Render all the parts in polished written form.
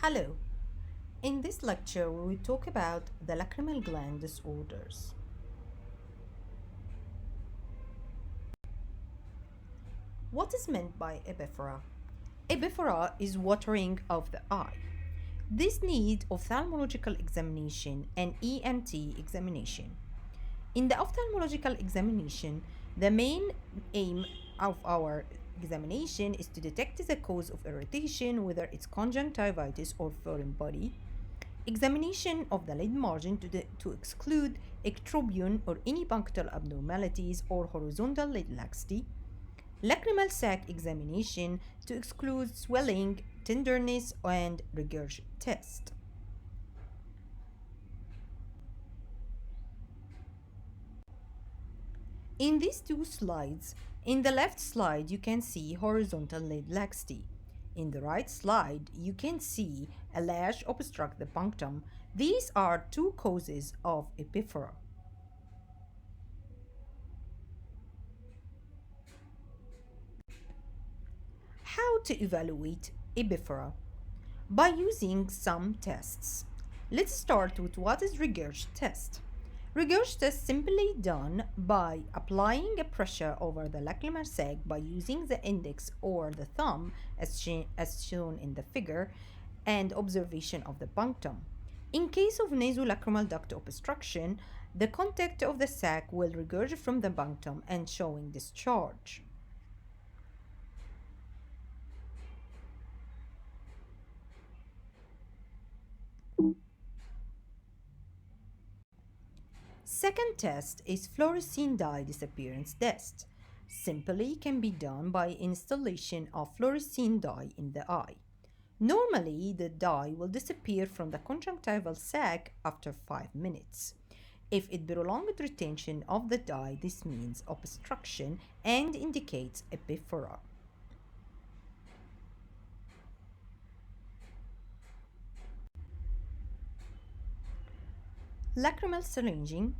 Hello. In this lecture, we will talk about the lacrimal gland disorders. What is meant by epiphora? Epiphora is watering of the eye. This needs ophthalmological examination and ENT examination. In the ophthalmological examination, the main aim of our examination is to detect the cause of irritation, whether it's conjunctivitis or foreign body. Examination of the lid margin to exclude ectropion or any punctal abnormalities or horizontal lid laxity. Lacrimal sac examination to exclude swelling, tenderness, and regurg test. In these two slides, in the left slide you can see horizontal lid laxity. In the right slide you can see a lash obstruct the punctum. These are two causes of epiphora. How to evaluate epiphora? By using some tests. Let's start with what is regurg test. Regurg test simply done by applying a pressure over the lacrimal sac by using the index or the thumb as shown in the figure and observation of the punctum. In case of nasolacrimal duct obstruction, the contact of the sac will regurg from the punctum and showing discharge. Second test is fluorescein dye disappearance test. Simply can be done by installation of fluorescein dye in the eye. Normally, the dye will disappear from the conjunctival sac after 5 minutes. If it prolonged retention of the dye, this means obstruction and indicates epiphora. Lacrimal syringing.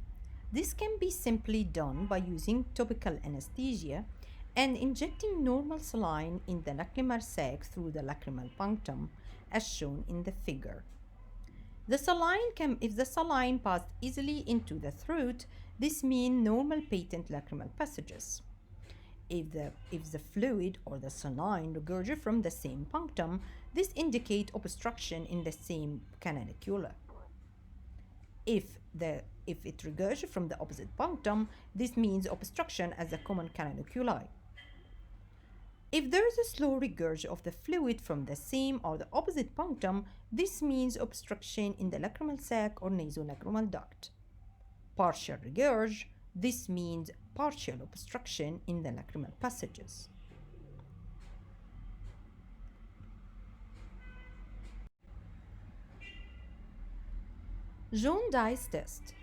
This can be simply done by using topical anesthesia and injecting normal saline in the lacrimal sac through the lacrimal punctum, as shown in the figure. If the saline passed easily into the throat, this means normal patent lacrimal passages. If the fluid or the saline regurgitate from the same punctum, this indicates obstruction in the same canalicula. If it regurgitates from the opposite punctum, this means obstruction as the common canaliculi. If there is a slow regurg of the fluid from the same or the opposite punctum, this means obstruction in the lacrimal sac or nasolacrimal duct. Partial regurg, this means partial obstruction in the lacrimal passages. Jaundice test.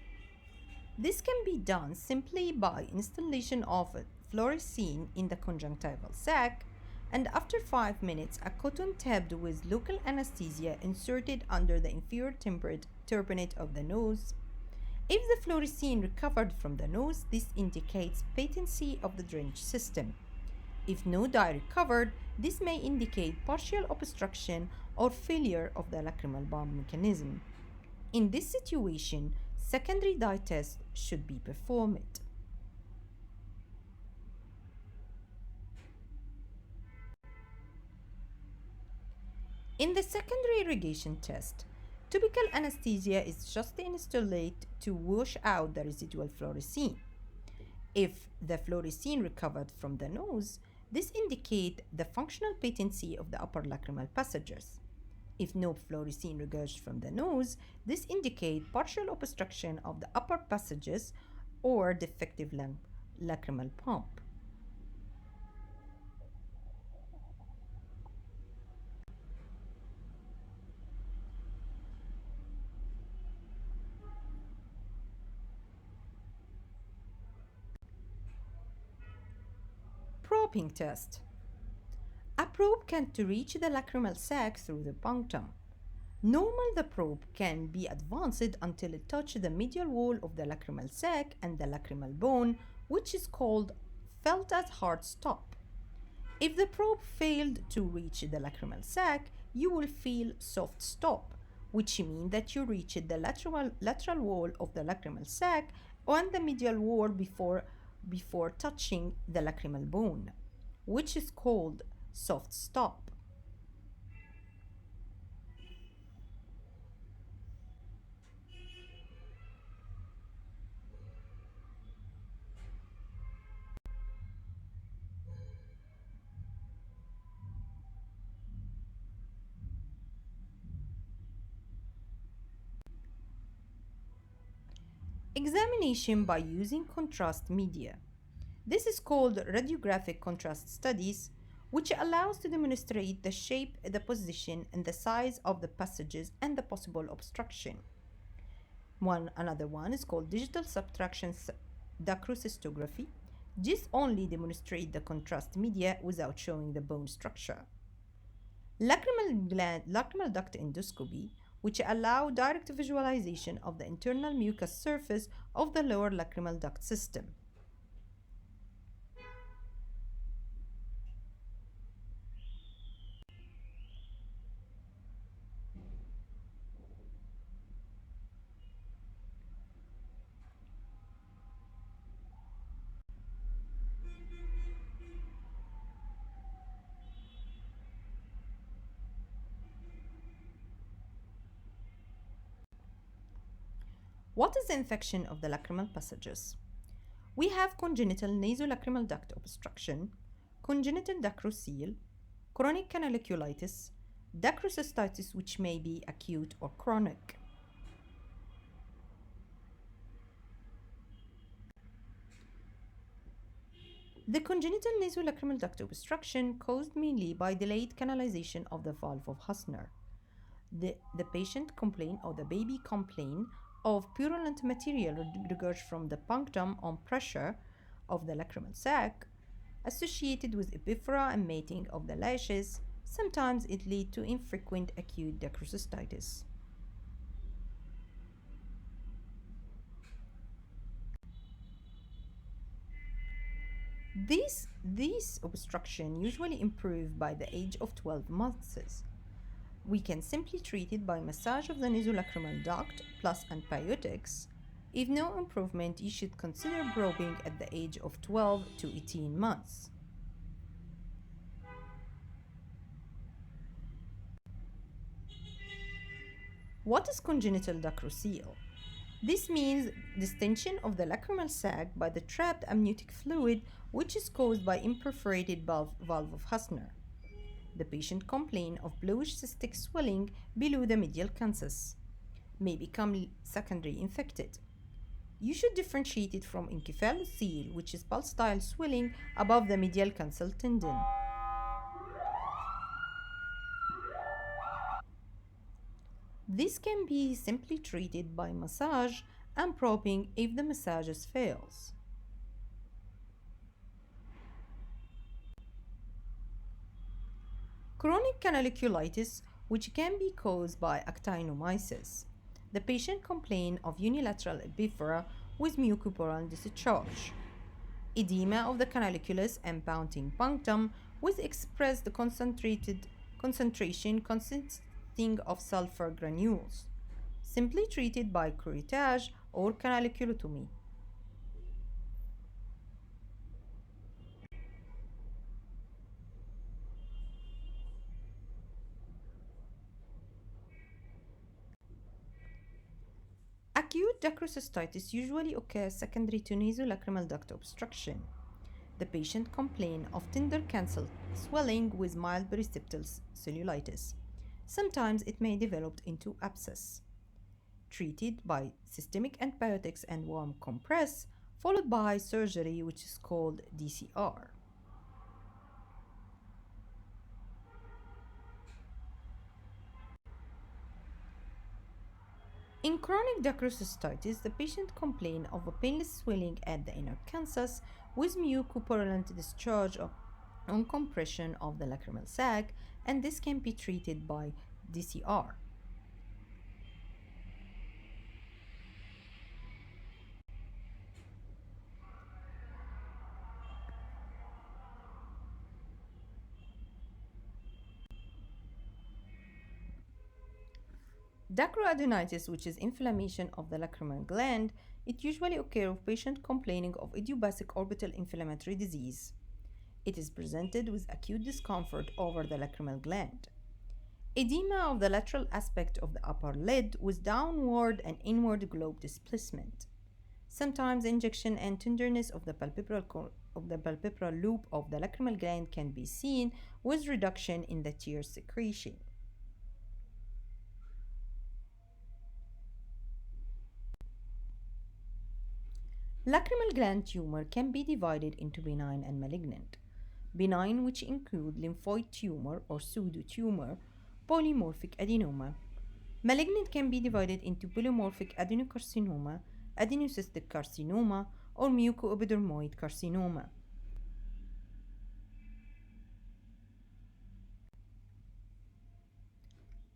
This can be done simply by installation of a fluorescein in the conjunctival sac and after 5 minutes a cotton tabbed with local anesthesia inserted under the inferior temperate turbinate of the nose. If the fluorescein recovered from the nose, this indicates patency of the drainage system. If no dye recovered, this may indicate partial obstruction or failure of the lacrimal bomb mechanism. In this situation, secondary dye test should be performed. In the secondary irrigation test, topical anesthesia is just installed to wash out the residual fluorescein. If the fluorescein recovered from the nose, this indicates the functional patency of the upper lacrimal passages. If no fluorescein regurgitates from the nose, this indicates partial obstruction of the upper passages or defective lacrimal pump. Probing test. A probe can to reach the lacrimal sac through the punctum. Normally, the probe can be advanced until it touches the medial wall of the lacrimal sac and the lacrimal bone, which is called felt as heart stop. If the probe failed to reach the lacrimal sac, you will feel soft stop, which means that you reached the lateral wall of the lacrimal sac and the medial wall before touching the lacrimal bone, which is called soft stop. Examination by using contrast media. This is called radiographic contrast studies, which allows to demonstrate the shape, the position, and the size of the passages and the possible obstruction. Another one is called digital subtraction dacrocystography. This only demonstrates the contrast media without showing the bone structure. Lacrimal duct endoscopy, which allow direct visualization of the internal mucous surface of the lower lacrimal duct system. What is the infection of the lacrimal passages? We have congenital nasolacrimal duct obstruction, congenital dacrocele, chronic canaliculitis, dacrocystitis, which may be acute or chronic. The congenital nasolacrimal duct obstruction caused mainly by delayed canalization of the valve of Husner. The patient complained or the baby complained of purulent material regurgitated from the punctum on pressure of the lacrimal sac, associated with epiphora and mating of the lashes. Sometimes it leads to infrequent acute dacrocystitis. These obstruction usually improve by the age of 12 months. We can simply treat it by massage of the nasolacrimal duct plus antibiotics. If no improvement, you should consider probing at the age of 12 to 18 months. What is congenital dacrocele? This means distension of the lacrimal sac by the trapped amniotic fluid, which is caused by imperforated valve of Husner. The patient complains of bluish cystic swelling below the medial canthus, may become secondary infected. You should differentiate it from encephalocele, which is pulsatile swelling above the medial canthal tendon. This can be simply treated by massage and probing if the massages fails. Chronic canaliculitis, which can be caused by actinomyces. The patient complained of unilateral epiphora with mucopurulent discharge, edema of the canaliculus and pounding punctum with expressed concentration consisting of sulfur granules, simply treated by curettage or canaliculotomy. Acute dacryocystitis usually occurs secondary to nasolacrimal duct obstruction. The patient complains of tender canthal swelling with mild periseptal cellulitis. Sometimes it may develop into abscess. Treated by systemic antibiotics and warm compress, followed by surgery, which is called DCR. In chronic dacryocystitis, the patient complains of a painless swelling at the inner canthus with mucopurulent discharge on compression of the lacrimal sac, and this can be treated by DCR. Dacroadenitis, which is inflammation of the lacrimal gland, it usually occurs of patient complaining of idiopathic orbital inflammatory disease. It is presented with acute discomfort over the lacrimal gland. Edema of the lateral aspect of the upper lid with downward and inward globe displacement. Sometimes injection and tenderness of the palpebral loop of the lacrimal gland can be seen with reduction in the tear secretion. Lacrimal gland tumor can be divided into benign and malignant. Benign, which include lymphoid tumor or pseudotumor, polymorphic adenoma. Malignant can be divided into polymorphic adenocarcinoma, adenocystic carcinoma, or mucoepidermoid carcinoma.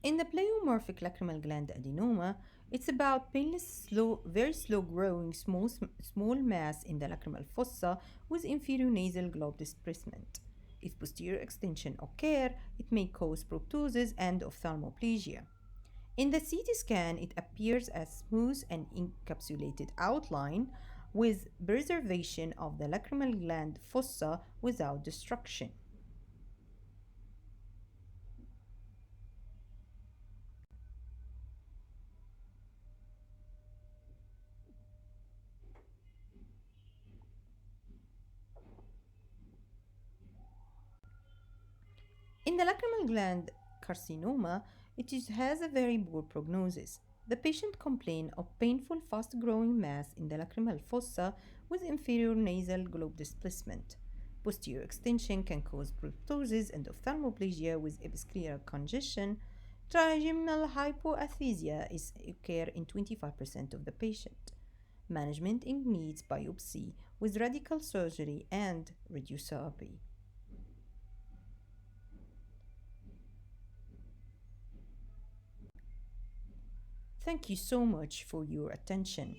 In the pleomorphic lacrimal gland adenoma, it's about painless, very slow growing small mass in the lacrimal fossa with inferior nasal globe displacement. If posterior extension occur, it may cause proptosis and ophthalmoplegia. In the CT scan, it appears as smooth and encapsulated outline with preservation of the lacrimal gland fossa without destruction. In the lacrimal gland carcinoma, has a very poor prognosis. The patient complains of painful, fast growing mass in the lacrimal fossa with inferior nasal globe displacement. Posterior extension can cause proptosis and ophthalmoplegia with episcleral congestion. Trigeminal hypoathesia is occur in 25% of the patient. Management needs biopsy with radical surgery and radiotherapy. Thank you so much for your attention.